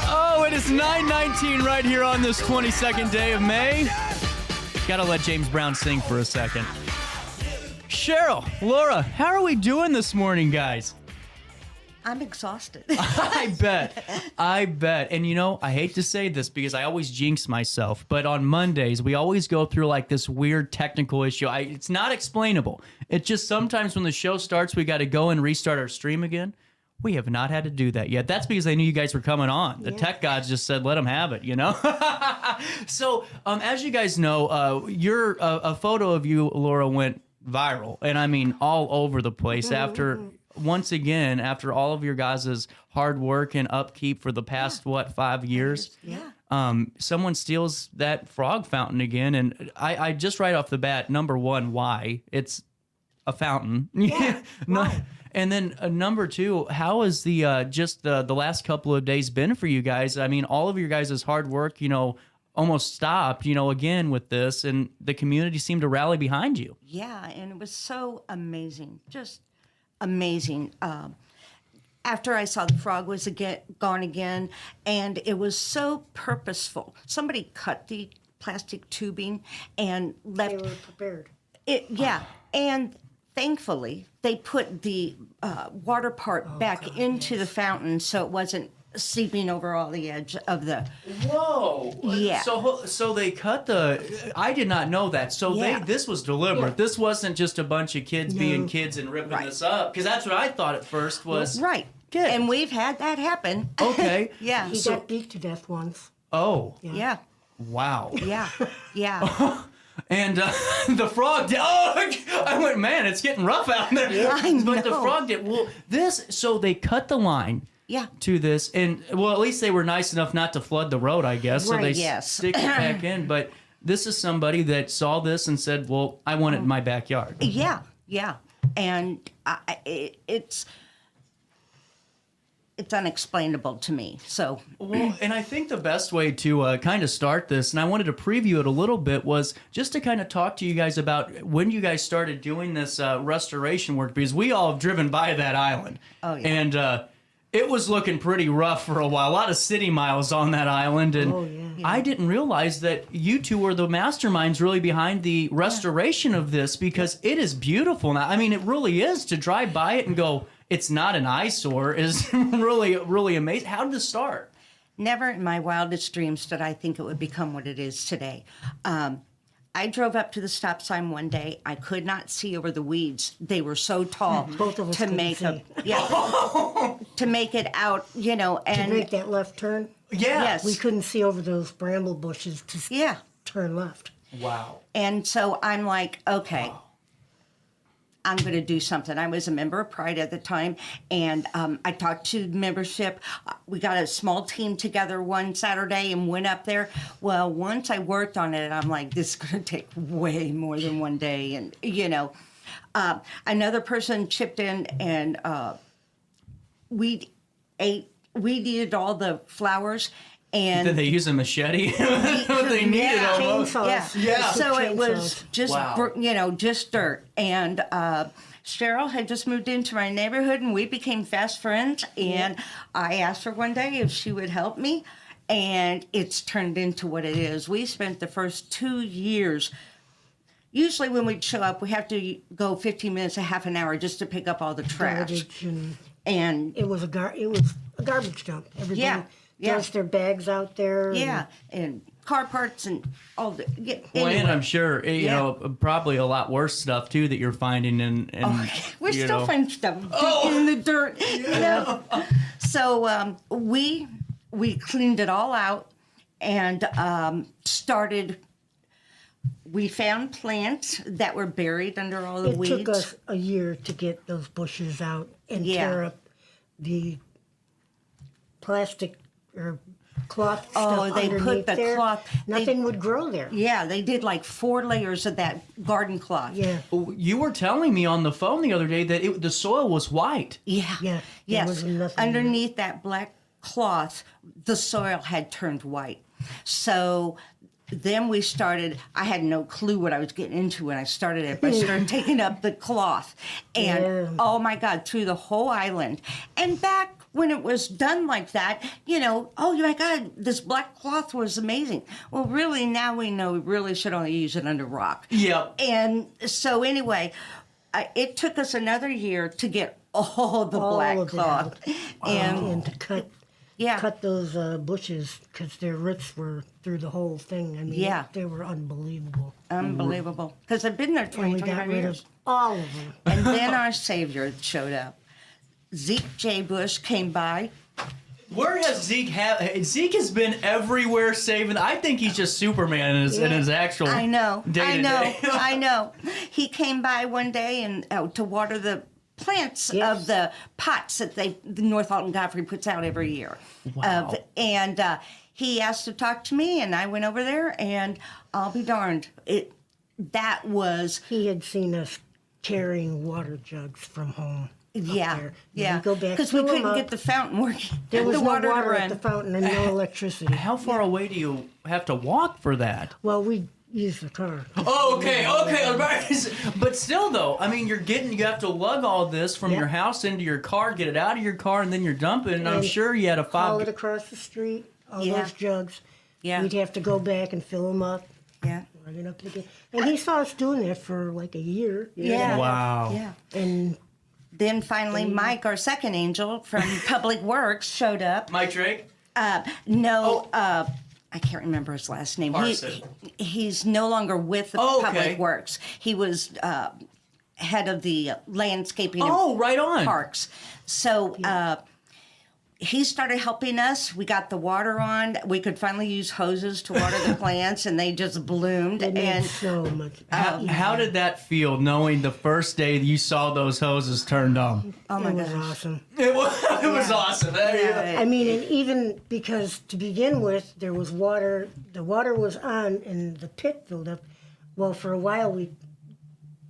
Oh, it is 9:19 right here on this 22nd day of May. Gotta let James Brown sing for a second. Cheryl, Laura, how are we doing this morning, guys? I'm exhausted. I bet. And you know, I hate to say this because I always jinx myself, but on Mondays, we always go through like this weird technical issue. It's not explainable. It's just sometimes when the show starts, we got to go and restart our stream again. We have not had to do that yet. That's because I knew you guys were coming on. The tech gods just said, let them have it, you know? So, as you guys know, a photo of you, Laura, went viral. And I mean, all over the place once again, after all of your guys' hard work and upkeep for the past, 5 years? Yeah. Someone steals that frog fountain again. And I just right off the bat, number one, why? It's a fountain. Yeah, why? And then number two, how has the last couple of days been for you guys? I mean, all of your guys' hard work, almost stopped, again with this, and the community seemed to rally behind you. Yeah, and it was so amazing, just amazing. After I saw the frog was gone again, and it was so purposeful. Somebody cut the plastic tubing and left. They were prepared. And thankfully they put the water part back into the fountain, so it wasn't seeping over all the edge of the. Whoa! Yeah. So they cut the. I did not know that. So this was deliberate. Yeah. This wasn't just a bunch of kids being kids and ripping this up, because that's what I thought at first was. Right. Kids. And we've had that happen. Okay. Yeah. He got beat to death once. Oh. Yeah. Wow. Yeah. Yeah. And the frog did. Oh, I went, man, it's getting rough out there. Yeah, I know. But the frog did. Well, so they cut the line. Yeah. To this, and well, at least they were nice enough not to flood the road, I guess. Right, so they yes. stick it back in. But this is somebody that saw this and said, "Well, I want it in my backyard." Yeah, yeah, and it's unexplainable to me. So, well, and I think the best way to kind of start this, and I wanted to preview it a little bit, was just to kind of talk to you guys about when you guys started doing this restoration work, because we all have driven by that island. Oh, yeah. And it was looking pretty rough for a while. A lot of city miles on that island, and I didn't realize that you two were the masterminds really behind the restoration of this, because it is beautiful now. I mean, it really is. To drive by it and go, it's not an eyesore, is really, really amazing. How did this start? Never in my wildest dreams did I think it would become what it is today. I drove up to the stop sign one day. I could not see over the weeds. They were so tall. Both of us couldn't see. To make it out, and to make that left turn. Yeah. Yes. We couldn't see over those bramble bushes to turn left. Wow. And so I'm like, okay, I'm going to do something. I was a member of Pride at the time, and I talked to membership. We got a small team together one Saturday and went up there. Well, once I worked on it, I'm like, this is going to take way more than one day. And, another person chipped in, and we weeded all the flowers. And did they use a machete? They needed almost. Yeah. So it was just, wow. Just dirt. And Cheryl had just moved into my neighborhood, and we became fast friends. And I asked her one day if she would help me, and it's turned into what it is. We spent the first 2 years. Usually when we'd show up, we have to go 15 minutes, a half an hour just to pick up all the trash. And it was a garbage dump. Everybody throws their bags out there. Yeah, and car parts and all the. Yeah, well, anyway. and I'm sure probably a lot worse stuff too that you're finding in. We're still finding stuff in the dirt. Yeah. So we cleaned it all out and started. We found plants that were buried under all the weeds. It took us a year to get those bushes out and tear up the plastic or cloth stuff they put the there. cloth. Nothing would grow there. Yeah, they did like 4 layers of that garden cloth. Yeah. You were telling me on the phone the other day that the soil was white. Yeah. Yeah. Yes. Underneath that black cloth, the soil had turned white. So then we started, I had no clue what I was getting into when I started it, but I started taking up the cloth. And, oh my God, through the whole island. And back when it was done like that, oh my God, this black cloth was amazing. Well, really, now we know we really should only use it under rock. Yep. And so anyway, it took us another year to get all the black of it cloth. out. And to cut those bushes because their roots were through the whole thing. I mean, they were unbelievable. Unbelievable. Because I've been there And we 25 got rid years. of all of them. And then our Savior showed up. Zeke J. Bush came by. Where has Zeke Zeke has been everywhere saving. I think he's just Superman in his actual I know. day-to-day. I know. He came by one day and to water the plants Yes. of the pots that the North Alton Godfrey puts out every year. Wow. And he asked to talk to me, and I went over there, and I'll be darned. That was He had seen us carrying water jugs from home. There. yeah. We go back, Because we fill 'em couldn't up. get the fountain working. There was the no water to water at run. the fountain and no electricity. How far away do you have to walk for that? Well, we used the car. Oh, okay. But still, though, I mean, you have to lug all this from Yep. your house into your car, get it out of your car, and then you're dumping. And I'm And sure you had a Haul it five. across the street, all Yeah. those jugs. Yeah. We'd have to go back and fill them up. Yeah. Run it up to the And he saw us doing that for like a year. Yeah. Wow. Yeah. And Then finally, Mike, our second angel from Public Works, showed up. Mike Drake? No, I can't remember his last name. Parson. He's no longer with the Oh, okay. Public Works. He was head of the landscaping and Oh, right on. parks. So he started helping us. We got the water on. We could finally use hoses to water the plants, and they just bloomed. it made And so much. How did that feel, knowing the first day you saw those hoses turned on? oh my it was gosh. awesome. It was awesome. I mean, and even because to begin with, there was water. The water was on, and the pit filled up. Well, for a while, we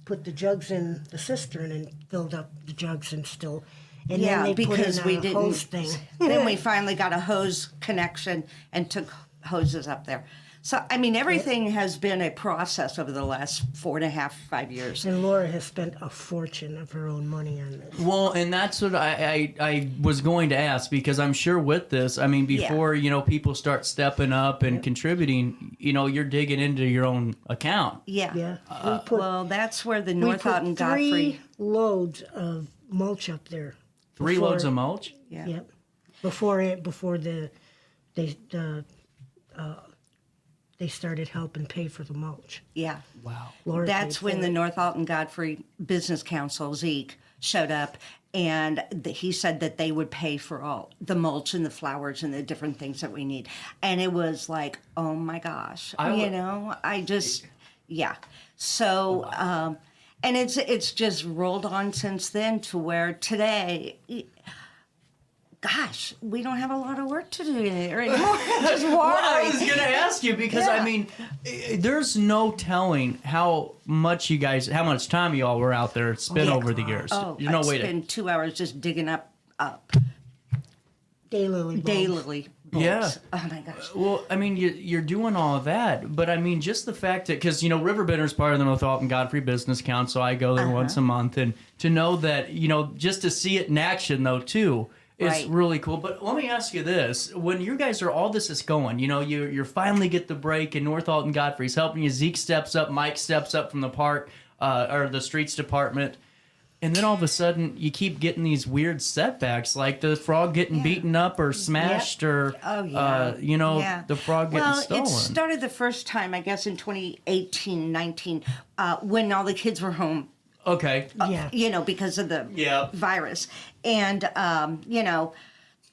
put the jugs in the cistern and filled up the jugs and still. And Yeah, then they because put we in a didn't. hose thing. Then we finally got a hose connection and took hoses up there. So, I mean, everything has been a process over the last 4.5, 5 years. And Laura has spent a fortune of her own money on this. Well, and that's what I was going to ask, because I'm sure with this, I mean, before, people start stepping up and contributing, you're digging into your own account. Yeah. Yeah, Well, that's where the we North put Alton 3 Godfrey. loads of mulch up there. 3 Before- loads of mulch? Yeah. Yep. Before they started helping pay for the mulch. Yeah. Wow. Laura That's paid when for the it. North Alton Godfrey Business Council, Zeke, showed up, and he said that they would pay for all the mulch and the flowers and the different things that we need. And it was like, oh my gosh, yeah. So, and it's just rolled on since then to where today, gosh, we don't have a lot of work to do here anymore. Just Well, I watering. was going to ask you, because, Yeah. I mean, there's no telling how much time you all were out there spent over the years. Oh, There's no I'd way to. spend 2 hours just digging up Daylily bulbs. daily bulbs. Yeah. Oh my gosh. Well, I mean, you're doing all of that, but I mean, just the fact that, because, RiverBender is part of the North Alton Godfrey Business Council. I go there once a month, and to know that, just to see it in action, though, too, is Right. really cool. But let me ask you this. When you guys are, all this is going, you're finally get the break, and North Alton Godfrey's helping you. Zeke steps up, Mike steps up from the park, or the streets department. And then all of a sudden, you keep getting these weird setbacks, like the frog getting beaten up or smashed, or the frog getting stolen. It started the first time, I guess, in 2018, 19, when all the kids were home. Okay. Yeah. Because of the Yeah. virus. And,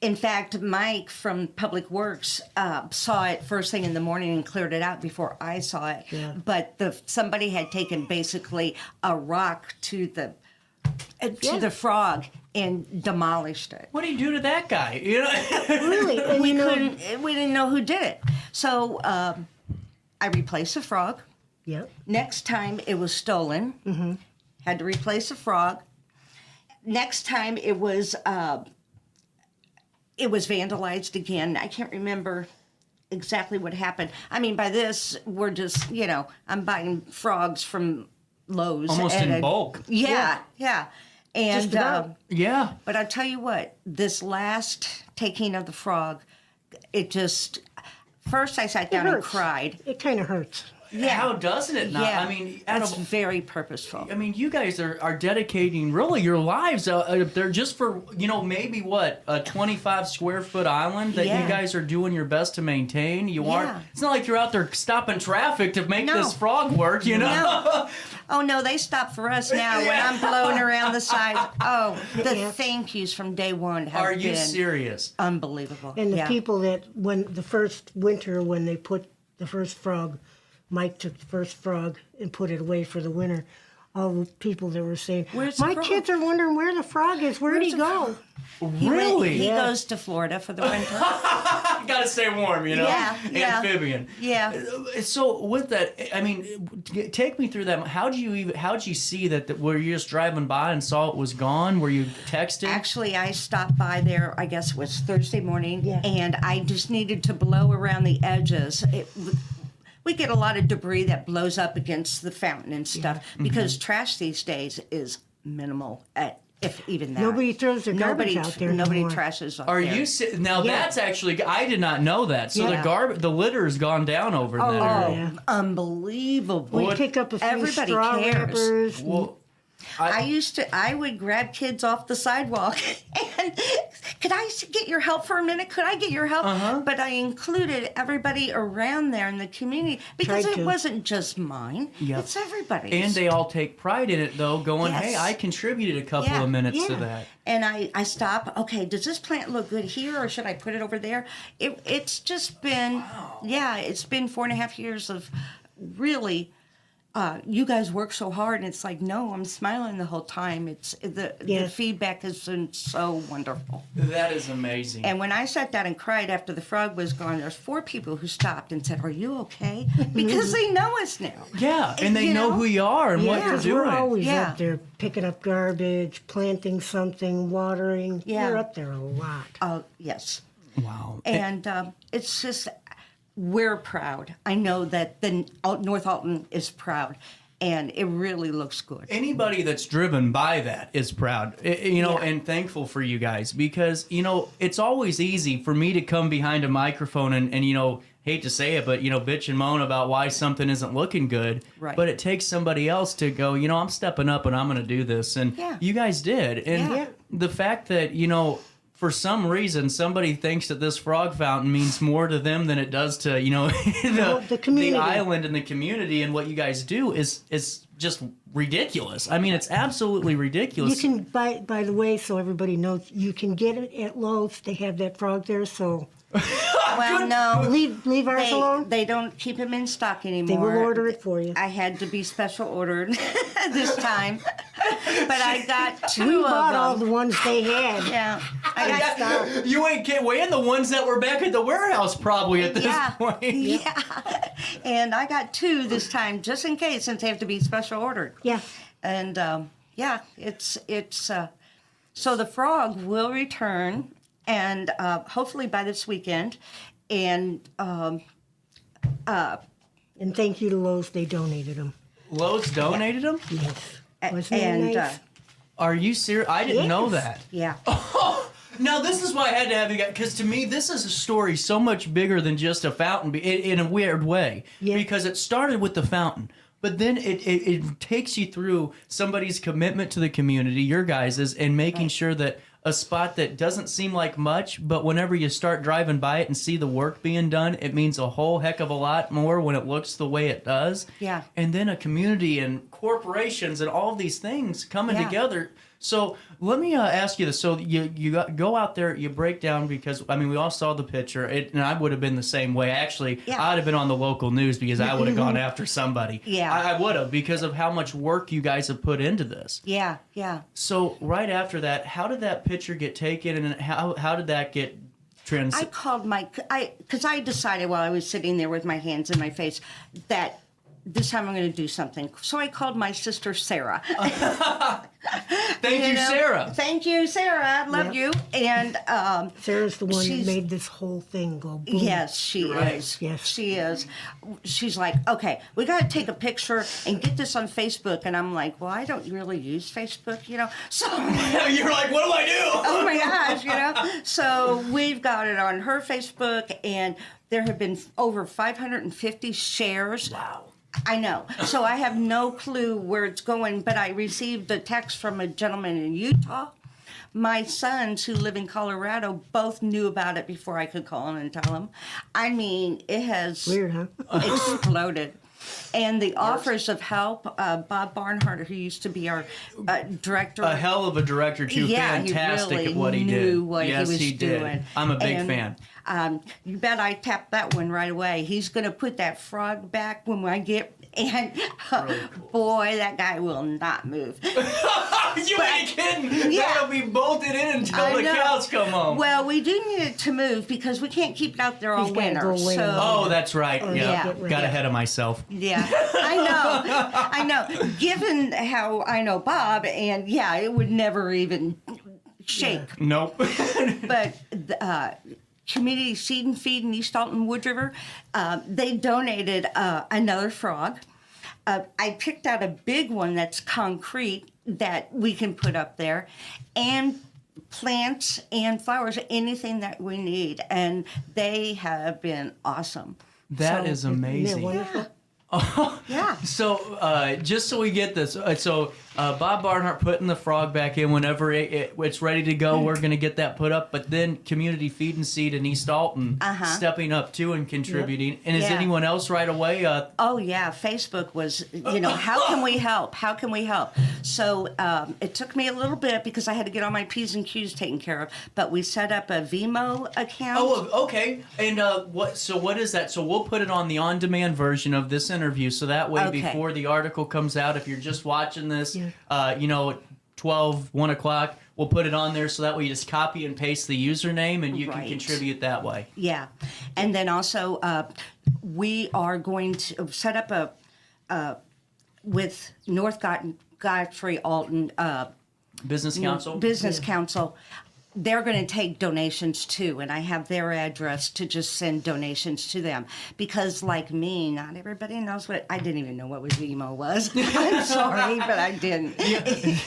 in fact, Mike from Public Works saw it first thing in the morning and cleared it out before I saw it. Yeah. But somebody had taken basically a rock to the frog and demolished it. What do you do to that guy? Really? And We didn't know who did it. So I replaced the frog. Yep. Next time it was stolen. Mm-hmm. Had to replace the frog. Next time it was vandalized again. I can't remember exactly what happened. I mean, by this we're just I'm buying frogs from Lowe's Almost in bulk. Yeah. And Just about. Yeah. but I tell you what, this last taking of the frog, it just first I sat It down and hurts. cried. It kind of hurts. Yeah. How doesn't it not? Yeah, I mean, it's very purposeful. I mean, you guys are dedicating really your lives they're just for, maybe what, a 25 square foot island that you Yeah. guys are doing your best to maintain. You aren't, Yeah. it's not like you're out there stopping traffic to make No. this frog work, you know? No. Oh no, they stop for us now when I'm blowing around the sides. Oh, the Yeah. thank yous from day one have Are you been serious? unbelievable. And the Yeah. people that, when the first winter, when they put the first frog, Mike took the first frog and put it away for the winter. All the people that were saying, Where's the my frog? kids are wondering where the frog is. Where'd he the go? Really? He Yeah. goes to Florida for the winter. Gotta stay warm, you know? Yeah, yeah. Amphibian. Yeah. So with that, I mean, take me through that. How did you see that? Were you just driving by and saw it was gone? Were you texting? Actually, I stopped by there, I guess it was Thursday morning, Yeah. and I just needed to blow around the edges. We get a lot of debris that blows up against the fountain and stuff because trash these days is minimal, if even that. Nobody throws their garbage out there Nobody anymore. trashes up Are there. you now? Yeah. That's actually I did not know that. So Yeah. the litter's gone down over there. Yeah. Unbelievable. We What- pick up a few Everybody straw cares. wrappers. Well, I would grab kids off the sidewalk and could I get your help for a minute? Could I get your help? But I included everybody around there in the community because Tried it to. wasn't just mine. Yep. It's everybody's. and they all take pride in it, though, going, Yes. "Hey, I contributed a couple Yeah, of minutes to yeah. that." And I stop. Okay, does this plant look good here, or should I put it over there? It's just been, it's been 4.5 years of really. You guys work so hard, and it's like, no, I'm smiling the whole time. It's the Yeah. feedback has been so wonderful. That is amazing. And when I sat down and cried after the frog was gone, there's 4 people who stopped and said, "Are you okay?" Because they know us now. yeah, and they you know know? who you are and what Yeah. you're 'Cause we're doing. always Yeah. up there picking up garbage, planting something, watering. Yeah. We're up there a lot. Oh, yes. Wow. And it's just, we're proud. I know that the North Alton is proud, and it really looks good. Anybody that's driven by that is proud, Yeah. and thankful for you guys because, it's always easy for me to come behind a microphone and hate to say it, but, bitch and moan about why something isn't looking good. Right. But it takes somebody else to go, I'm stepping up and I'm going to do this. And Yeah. you guys did. And Yeah. the fact that, for some reason, somebody thinks that this frog fountain means more to them than it does to, the community. the island and the community, and what you guys do is just ridiculous. I mean, it's absolutely ridiculous. You can, by the way, so everybody knows, you can get it at Lowe's. They have that frog there, so Well, no. leave ours alone. They don't keep them in stock anymore. They will order it for you. I had to be special ordered this time, but I got 2 We of bought them. all the ones they had. Yeah, I got You ain't weighing the ones that were back at the warehouse probably at this point. Yeah, and I got 2 this time just in case, since they have to be special ordered. Yeah. And it's so the frog will return, and hopefully by this weekend, and And thank you to Lowe's. They donated them. Lowe's donated them? Yes. Wasn't and that nice? Are you serious? I didn't know Yes. that. yeah. Now, this is why I had to have you guys, because to me, this is a story so much bigger than just a fountain in a weird way. Yeah. Because it started with the fountain, but then it takes you through somebody's commitment to the community, your guys's, and making sure that a spot that doesn't seem like much, but whenever you start driving by it and see the work being done, it means a whole heck of a lot more when it looks the way it does. Yeah. And then a community and corporations and all of these things coming Yeah. together. So let me ask you this. So go out there, you break down, because, I mean, we all saw the picture, and I would have been the same way. Actually, Yeah. I'd have been on the local news because I would have gone after somebody. Yeah. I would have, because of how much work you guys have put into this. Yeah. So right after that, how did that picture get taken, and how did that get trans? I called because I decided while I was sitting there with my hands in my face that this time I'm going to do something. So I called my sister Sarah. Thank you, Sarah. Thank you, Sarah. I love you. And Sarah's the one that she's- made this whole thing go boom. yes, she Right. is. Yes. She is. She's like, okay, we got to take a picture and get this on Facebook. And I'm like, well, I don't really use Facebook, you know. So, You're like, what do I do? oh my gosh, you know. So we've got it on her Facebook, and there have been over 550 shares. Wow. I know. So I have no clue where it's going, but I received a text from a gentleman in Utah. My sons, who live in Colorado, both knew about it before I could call them and tell them. I mean, it has Weird, huh? exploded. And the offers of help, Bob Barnhart, who used to be our director. A hell of a director, too. Yeah, he Fantastic really at what he knew did. what yes, he was did. doing. I'm a big And, fan. You bet I tapped that one right away. He's going to put that frog back when I get, and boy, that guy will not move. You ain't kidding. Yeah. That'll be bolted in until I the know. cows come home. Well, we do need it to move because we can't keep it out there all He's gotta winter. go away. So, Oh, that's right. yeah. Got ahead of myself. yeah, I know. Given how I know Bob, and yeah, it would never even shake. Nope. But Community Seed and Feed in East Alton Wood River, they donated another frog. I picked out a big one that's concrete that we can put up there, and plants and flowers, anything that we need. And they have been awesome. That So- is amazing. Isn't that wonderful? Yeah. So, just so we get this, Bob Barnhart putting the frog back in whenever it's ready to go. We're going to get that put up. But then Community Feed and Seed in East Alton stepping up too and contributing. And is Yeah. anyone else right away? Oh yeah, Facebook was, how can we help? How can we help? So it took me a little bit because I had to get all my P's and Q's taken care of, but we set up a Vimo account. Oh, okay. And what is that? So we'll put it on the on-demand version of this interview, so that way Okay. before the article comes out, if you're just watching this, 1 o'clock, we'll put it on there so that way you just copy and paste the username and you can Right. contribute that way. Yeah, and then also we are going to set up with North Godfrey Alton Business Council? Business Council. They're going to take donations too, and I have their address to just send donations to them. Because, like me, not everybody knows I didn't even know what Vimo was. I'm sorry, but I didn't.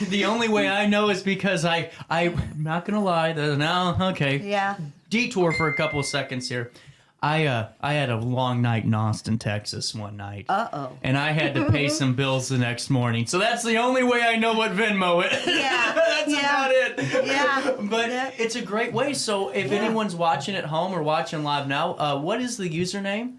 The only way I know is because I'm not going to lie. Yeah. Detour for a couple of seconds here. I had a long night in Austin, Texas one night. Uh-oh. And I had to pay some bills the next morning. So that's the only way I know what Venmo is. Yeah. That's Yeah. about it. Yeah. But Yeah. it's a great way. So if anyone's watching at home or watching live now, what is the username?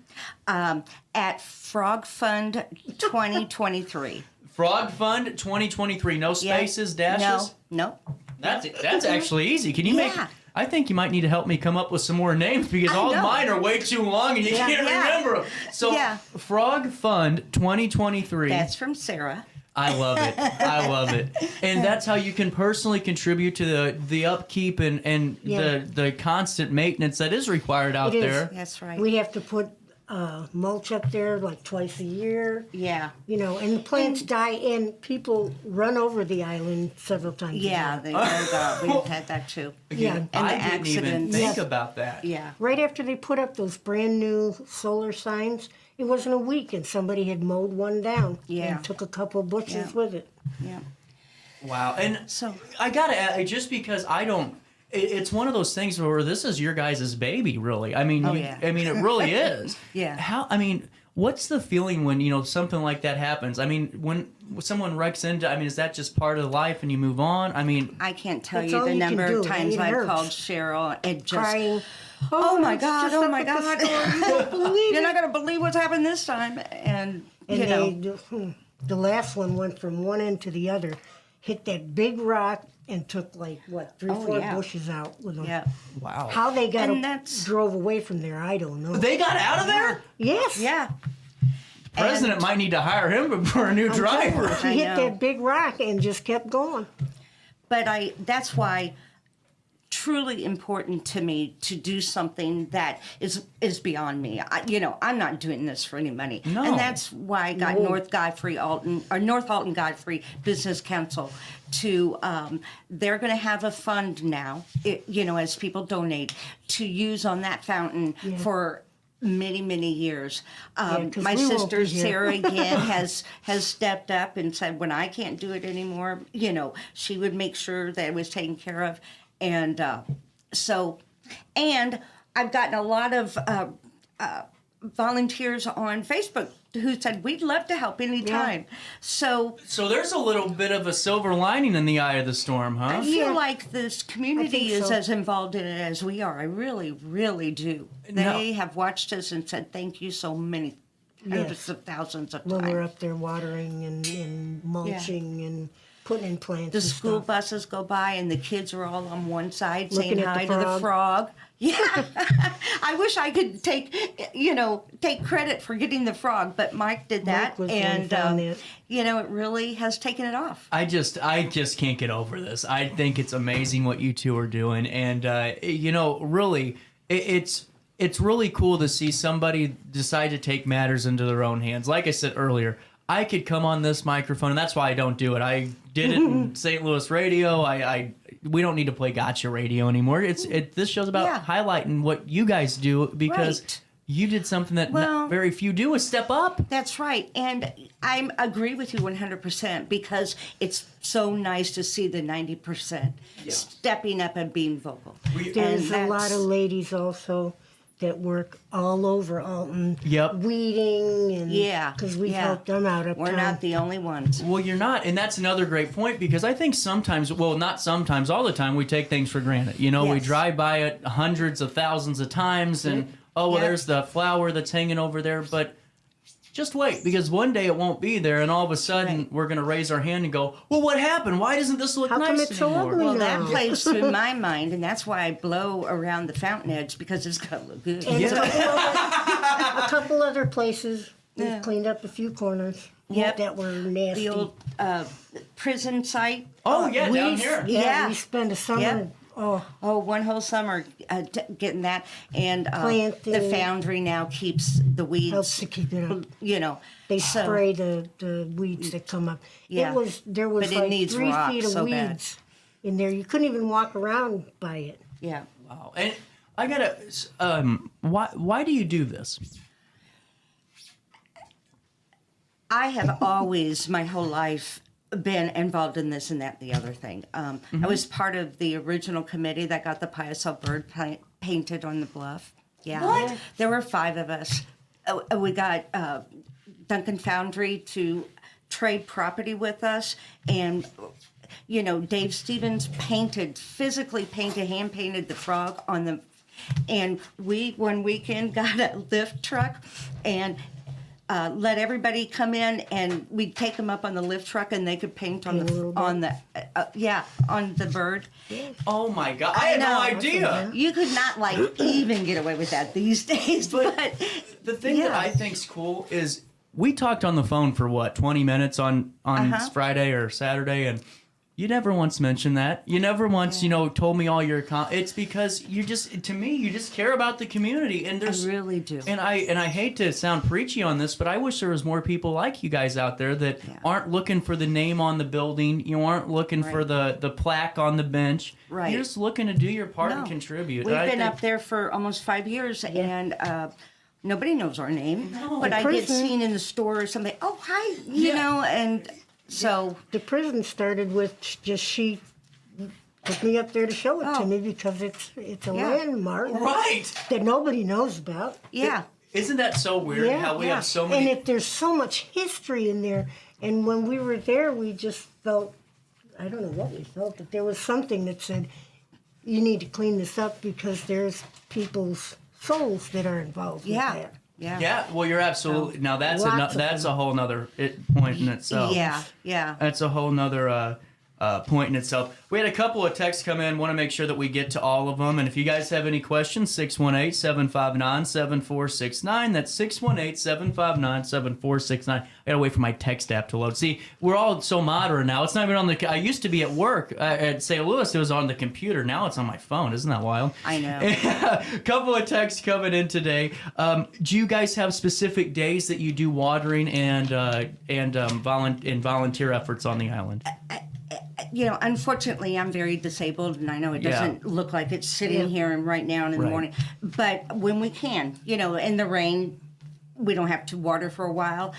At Frog Fund 2023. Frog Fund 2023. No spaces, dashes? No. That's actually easy. Can you make... Yeah. I think you might need to help me come up with some more names because all know. mine are way too long and you can't Yeah. remember them. So, Yeah. Frog Fund 2023. That's from Sarah. I love it. I love it. And that's how you can personally contribute to the upkeep and Yeah. the constant maintenance that is required out It is. there. That's right. We have to put mulch up there like twice a year. Yeah. And the plants die, and people run over the island several times. Yeah, a year. we've had that too. Again, And I the didn't even accidents. think Yes. about that. Yeah. Right after they put up those brand new solar signs, it wasn't a week, and somebody had mowed one down. Yeah. And took a couple bushes Yeah. with it. Yeah. Wow. And So- I got to add, just because I don't, it's one of those things where this is your guys' baby, really. I mean, yeah. I mean, it really is. Yeah. What's the feeling when, something like that happens? I mean, when someone wrecks into, is that just part of life and you move on? I mean, I can't tell That's you all the you can number of do. times It I've hurts. called Cheryl and just, Crying. oh my it's God, just oh up my at the God. store. You won't believe You're it. not going to believe what's happened this time. And The last one went from one end to the other, hit that big rock, and took like three, Oh, 4 yeah. bushes out with them. yeah. wow. How they And that's- drove away from there, I don't know. They got out of there? Yes. Yeah. President And- might need to hire him for a new driver. She I hit know. that big rock and just kept going. But that's why truly important to me to do something that is beyond me. I'm not doing this for any money. No. And that's why I got North Alton Godfrey Business Council to, they're going to have a fund now, as people donate, to use on that fountain for many, many years. 'cause My we won't sister be here. Sarah again has stepped up and said, when I can't do it anymore, she would make sure that it was taken care of. And and I've gotten a lot of volunteers on Facebook who said, we'd love to help anytime. So there's a little bit of a silver lining in the eye of the storm, huh? I feel like this community is so. as involved in it as we are. I really, really do. They have watched us and said thank you so many hundreds of thousands of When times. we're up there watering and mulching and putting in plants. The and school stuff. buses go by and the kids are all on one side Looking saying at hi the to the frog. frog. Yeah, I wish I could take credit for getting the frog, but Mike did that, Mike was the one who and found it. it really has taken it off. I just can't get over this. I think it's amazing what you two are doing, and really, it's really cool to see somebody decide to take matters into their own hands. Like I said earlier, I could come on this microphone, and that's why I don't do it. I did it in St. Louis radio. We don't need to play gotcha radio anymore. This show's about highlighting what you guys do, because Right. you did something that Well- very few do, is step up. That's right, and I agree with you 100% because it's so nice to see the 90% stepping up and being vocal. There's And a lot of ladies also that work all over Alton. Yep. Weeding and because we've helped them out up We're top. not the only ones. Well, you're not, and that's another great point, because I think sometimes, well, not sometimes, all the time, we take things for granted. We Yes. drive by it hundreds of thousands of times, and there's the flower that's hanging over there, but just wait, because one day it won't be there, and all of a sudden we're going to raise our hand and go, well, what happened? Why doesn't this look How come nice it's so anymore? ugly? Well, that No. plays through my mind, and that's why I blow around the fountain edge, because it's got to look good. And Yeah. a couple other places, we've cleaned up a few corners Yep. that were nasty. The old prison site. Oh, yeah, down here. Yeah, we spend a summer. Yep. Oh, one whole summer getting that, and the Planting. foundry now keeps the weeds. helps to keep it up. They so- spray the weeds that come up. Yeah. There was But it like needs 3 rock feet of so bad. weeds in there. You couldn't even walk around by it. Yeah. Wow. And I got to, why do you do this? I have always, my whole life, been involved in this and that and the other thing. I was part of the original committee that got the Piasell bird painted on the bluff. Yeah. What? There were 5 of us. We got Duncan Foundry to trade property with us, and Dave Stevens physically hand painted the frog on the, and we one weekend got a lift truck and let everybody come in, and we'd take them up on the lift truck, and they could paint on the bird. Oh my God, I had no know. idea. You could not even get away with that these days. But The thing that I think's cool is we talked on the phone for 20 minutes on Friday or Saturday, and you never once mentioned that. You never once, told me all your it's because you just care about the community, and I really do. And I hate to sound preachy on this, but I wish there was more people like you guys out there that aren't looking for the name on the building. You aren't looking for the plaque on the bench. Right. You're just looking to do your part and contribute. We've And I been think- up there for almost 5 years, and nobody knows our name. But I get Prison. seen in the store or something. Oh, hi, and so The prison started with just she took me up there to show it to me because it's a landmark Right. that nobody knows about. yeah. Isn't that so weird how we have so And many... there's so much history in there. And when we were there, we just felt, I don't know what we felt, but there was something that said, you need to clean this up because there's people's souls that are involved with that. Yeah, well, you're absolutely... Now, that's Lots of a whole nother point in itself. Yeah. That's a whole nother point in itself. We had a couple of texts come in. Want to make sure that we get to all of them. And if you guys have any questions, 618-759-7469. That's 618-759-7469. I gotta wait for my text app to load. See, we're all so modern now. It's not even on the. I used to be at work at St. Louis. It was on the computer. Now it's on my phone. Isn't that wild? I know. A couple of texts coming in today. Do you guys have specific days that you do watering and volunteer efforts on the island? Unfortunately, I'm very disabled, and I know it doesn't look like it's sitting here and right now and in the morning. But when we can, in the rain, we don't have to water for a while.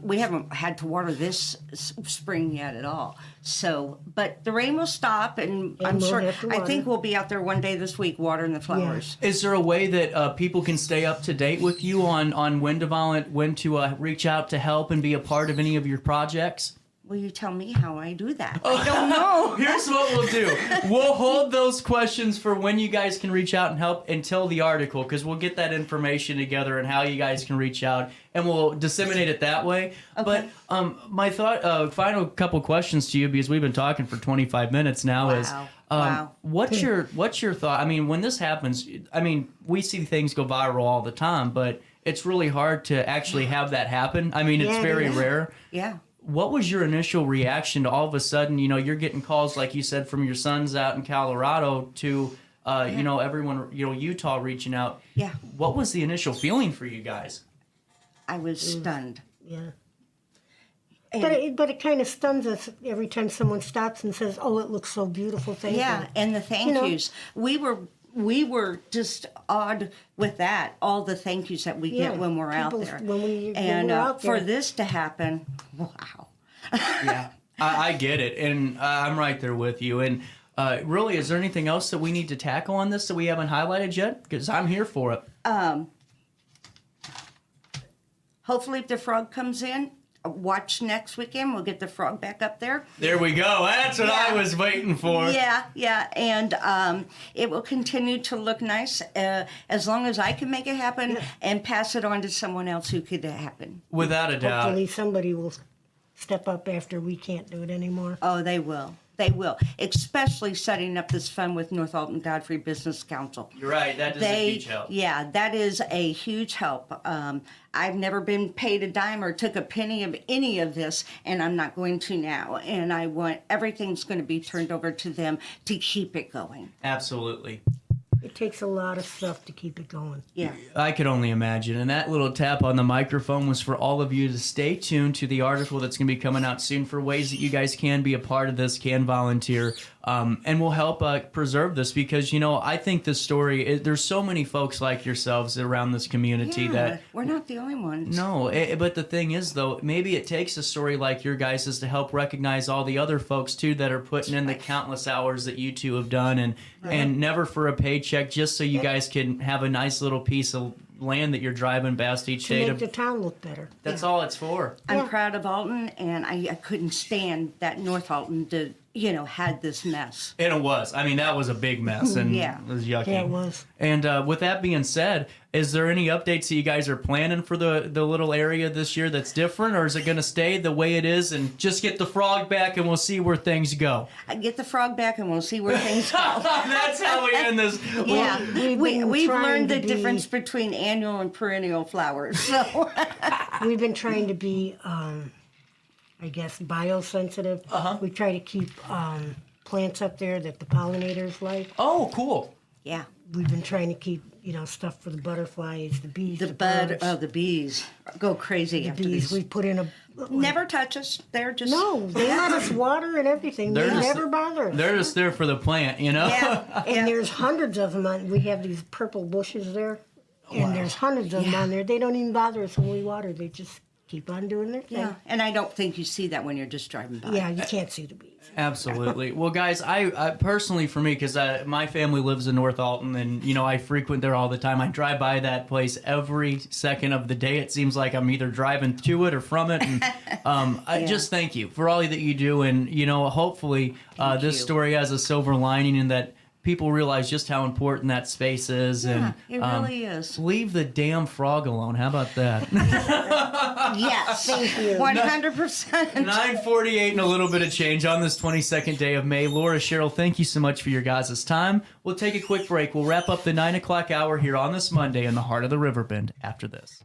We haven't had to water this spring yet at all. So, but the rain will stop, and I'm we'll sure. have to I water. think we'll be out there one day this week watering the flowers. Is there a way that people can stay up to date with you on when to reach out to help and be a part of any of your projects? Will you tell me how I do that? I don't know. Here's what we'll do. We'll hold those questions for when you guys can reach out and help until the article, because we'll get that information together and how you guys can reach out, and we'll disseminate it that way. Okay. But my final couple questions to you, because we've been talking for 25 minutes now, is Wow. what's your thought? I mean, when this happens, we see things go viral all the time, but it's really hard to actually have that happen. I mean, it's very rare. Yeah. What was your initial reaction to all of a sudden, you're getting calls, like you said, from your sons out in Colorado to, everyone, Utah reaching out. Yeah. What was the initial feeling for you guys? I was stunned. Yeah. And- But it kind of stuns us every time someone stops and says, "Oh, it looks so beautiful." Thank Yeah, you. and the thank yous. We were just awed with that. All the thank yous that we get when we're out there. When we're and out there. for this to happen, wow. Yeah, I get it, and I'm right there with you. And really, is there anything else that we need to tackle on this that we haven't highlighted yet? Because I'm here for it. Hopefully, if the frog comes in, watch next weekend. We'll get the frog back up there. There we go. That's what I was waiting for. Yeah, and it will continue to look nice as long as I can make it happen and pass it on to someone else who could happen. Without a doubt. Hopefully somebody will step up after we can't do it anymore. Oh, they will. They will, especially setting up this fund with North Alton Godfrey Business Council. You're right. That is a huge help. Yeah, that is a huge help. I've never been paid a dime or took a penny of any of this, and I'm not going to now. And I want everything's going to be turned over to them to keep it going. Absolutely. It takes a lot of stuff to keep it going. Yeah. I could only imagine. And that little tap on the microphone was for all of you to stay tuned to the article that's going to be coming out soon for ways that you guys can be a part of this, can volunteer, and will help preserve this, because, I think this story, there's so many folks like yourselves around this community that... We're not the only ones. No, but the thing is, though, maybe it takes a story like your guys' to help recognize all the other folks, too, that are putting in the countless hours that you two have done, and never for a paycheck, just so you guys can have a nice little piece of land that you're driving past each day. To make the town look better. That's all it's for. I'm proud of Alton, and I couldn't stand that North Alton had this mess. And it was. I mean, that was a big mess, and Yeah. it was yucky. Yeah, it was. And with that being said, is there any updates that you guys are planning for the little area this year that's different, or is it going to stay the way it is and just get the frog back and we'll see where things go? I get the frog back, and we'll see where things go. That's how we end this. Yeah, We've been we've trying learned to the be- difference between annual and perennial flowers. So We've been trying to be, I guess, biosensitive. We try to keep plants up there that the pollinators like. Oh, cool. yeah, We've been trying to keep, stuff for the butterflies, the bees, the birds, the bees go crazy after bees. these. We put in a... Never touch us. They're just No, they let us water and everything. They They're just- never bother us. They're just there for the plant, Yeah, And there's hundreds of them on. We have these purple bushes there, and there's hundreds of them on there. They don't even bother us when we water. They just keep on doing their thing. yeah. And I don't think you see that when you're just driving by. Yeah, you can't see the bees. Absolutely. Well, guys, I personally, for me, because my family lives in North Alton, and I frequent there all the time. I drive by that place every second of the day. It seems like I'm either driving to it or from it. And I just thank you for all that you do, and hopefully this you. story has a silver lining in that people realize just how important that space is. Yeah, And it really is. leave the damn frog alone. How about that? Yes, Thank you. 100%. 9:48 and a little bit of change on this 22nd day of May. Laura, Cheryl, thank you so much for your guys' time. We'll take a quick break. We'll wrap up the 9 o'clock hour here on this Monday in the heart of the Riverbend after this.